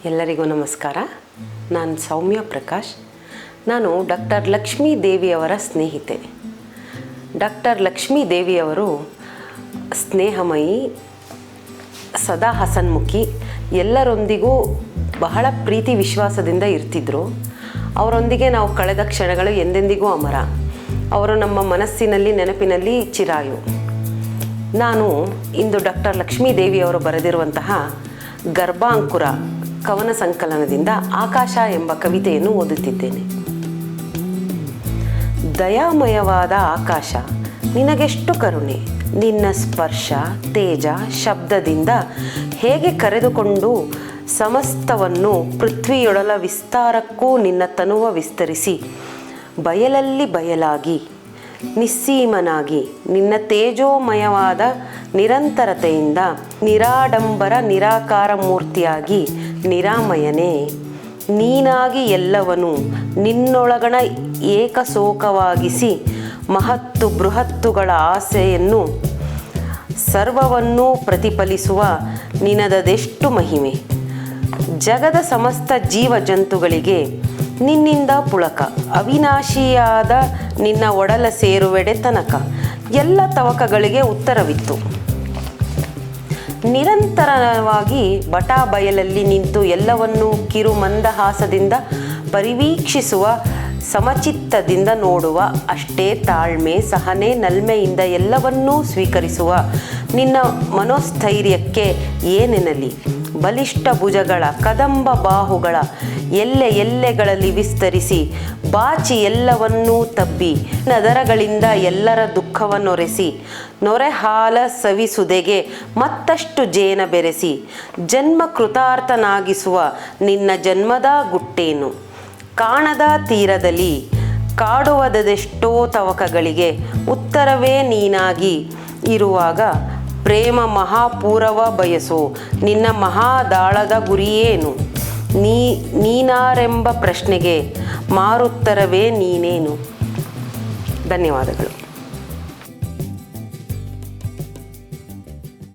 ಎಲ್ಲರಿಗೂ ನಮಸ್ಕಾರ. ನಾನು ಸೌಮ್ಯ ಪ್ರಕಾಶ್. ನಾನು ಡಾಕ್ಟರ್ ಲಕ್ಷ್ಮೀ ದೇವಿಯವರ ಸ್ನೇಹಿತೆ. ಡಾಕ್ಟರ್ ಲಕ್ಷ್ಮೀ ದೇವಿಯವರು ಸ್ನೇಹಮಯಿ, ಸದಾ ಹಸನ್ಮುಖಿ, ಎಲ್ಲರೊಂದಿಗೂ ಬಹಳ ಪ್ರೀತಿ ವಿಶ್ವಾಸದಿಂದ ಇರ್ತಿದ್ರು. ಅವರೊಂದಿಗೆ ನಾವು ಕಳೆದ ಕ್ಷಣಗಳು ಎಂದೆಂದಿಗೂ ಅಮರ. ಅವರು ನಮ್ಮ ಮನಸ್ಸಿನಲ್ಲಿ, ನೆನಪಿನಲ್ಲಿ ಚಿರಾಯು. ನಾನು ಇಂದು ಡಾಕ್ಟರ್ ಲಕ್ಷ್ಮೀ ದೇವಿಯವರು ಬರೆದಿರುವಂತಹ ಗರ್ಭಾಂಕುರ ಕವನ ಸಂಕಲನದಿಂದ ಆಕಾಶ ಎಂಬ ಕವಿತೆಯನ್ನು ಓದುತ್ತಿದ್ದೇನೆ. ದಯಾಮಯವಾದ ಆಕಾಶ, ನಿನಗೆಷ್ಟು ಕರುಣೆ, ನಿನ್ನ ಸ್ಪರ್ಶ, ತೇಜ, ಶಬ್ದದಿಂದ ಹೇಗೆ ಕರೆದುಕೊಂಡು ಸಮಸ್ತವನ್ನು ಪೃಥ್ವಿಯೊಡಲ ವಿಸ್ತಾರಕ್ಕೂ ನಿನ್ನ ತನುವ ವಿಸ್ತರಿಸಿ ಬಯಲಲ್ಲಿ ಬಯಲಾಗಿ ನಿಸ್ಸೀಮನಾಗಿ ನಿನ್ನ ತೇಜೋಮಯವಾದ ನಿರಂತರತೆಯಿಂದ ನಿರಾಡಂಬರ ನಿರಾಕಾರ ಮೂರ್ತಿಯಾಗಿ ನಿರಾಮಯನೇ ನೀನಾಗಿ ಎಲ್ಲವನ್ನೂ ನಿನ್ನೊಳಗಣ ಏಕಶೋಕವಾಗಿಸಿ ಮಹತ್ತು ಬೃಹತ್ತುಗಳ ಆಸೆಯನ್ನು ಸರ್ವವನ್ನೂ ಪ್ರತಿಫಲಿಸುವ ನಿನದದೆಷ್ಟು ಮಹಿಮೆ. ಜಗದ ಸಮಸ್ತ ಜೀವ ಜಂತುಗಳಿಗೆ ನಿನ್ನಿಂದ ಪುಳಕ, ಅವಿನಾಶಿಯಾದ ನಿನ್ನ ಒಡಲ ಸೇರುವೆಡೆ ತನಕ ಎಲ್ಲ ತವಕಗಳಿಗೆ ಉತ್ತರವಿತ್ತು. ನಿರಂತರವಾಗಿ ಬಟಾ ಬಯಲಲ್ಲಿ ನಿಂತು ಎಲ್ಲವನ್ನೂ ಕಿರು ಮಂದಹಾಸದಿಂದ ಪರಿವೀಕ್ಷಿಸುವ, ಸಮಚಿತ್ತದಿಂದ ನೋಡುವ, ಅಷ್ಟೇ ತಾಳ್ಮೆ, ಸಹನೆ, ನಲ್ಮೆಯಿಂದ ಎಲ್ಲವನ್ನೂ ಸ್ವೀಕರಿಸುವ ನಿನ್ನ ಮನೋಸ್ಥೈರ್ಯಕ್ಕೆ ಏನೆನಲಿ. ಬಲಿಷ್ಠ ಭುಜಗಳ, ಕದಂಬ ಬಾಹುಗಳ ಎಲ್ಲೆಗಳಲ್ಲಿ ವಿಸ್ತರಿಸಿ ಬಾಚಿ ಎಲ್ಲವನ್ನೂ ತಬ್ಬಿ ನದರಗಳಿಂದ ಎಲ್ಲರ ದುಃಖವನ್ನೊರೆಸಿ ನೊರೆ ಹಾಲ ಸವಿಸುದೆಗೆ ಮತ್ತಷ್ಟು ಜೇನ ಬೆರೆಸಿ ಜನ್ಮ ಕೃತಾರ್ಥನಾಗಿಸುವ ನಿನ್ನ ಜನ್ಮದ ಗುಟ್ಟೇನು. ಕಾಣದ ತೀರದಲ್ಲಿ ಕಾಡುವುದೆಷ್ಟೋ ತವಕಗಳಿಗೆ ಉತ್ತರವೇ ನೀನಾಗಿ ಇರುವಾಗ ಪ್ರೇಮ ಮಹಾಪೂರವ ಬಯಸೋ ನಿನ್ನ ಮಹಾದಾಳದ ಗುರಿಯೇನು. ನೀನಾರೆಂಬ ಪ್ರಶ್ನೆಗೆ ಮಾರುತ್ತರವೇ ನೀನೇನು. ಧನ್ಯವಾದಗಳು.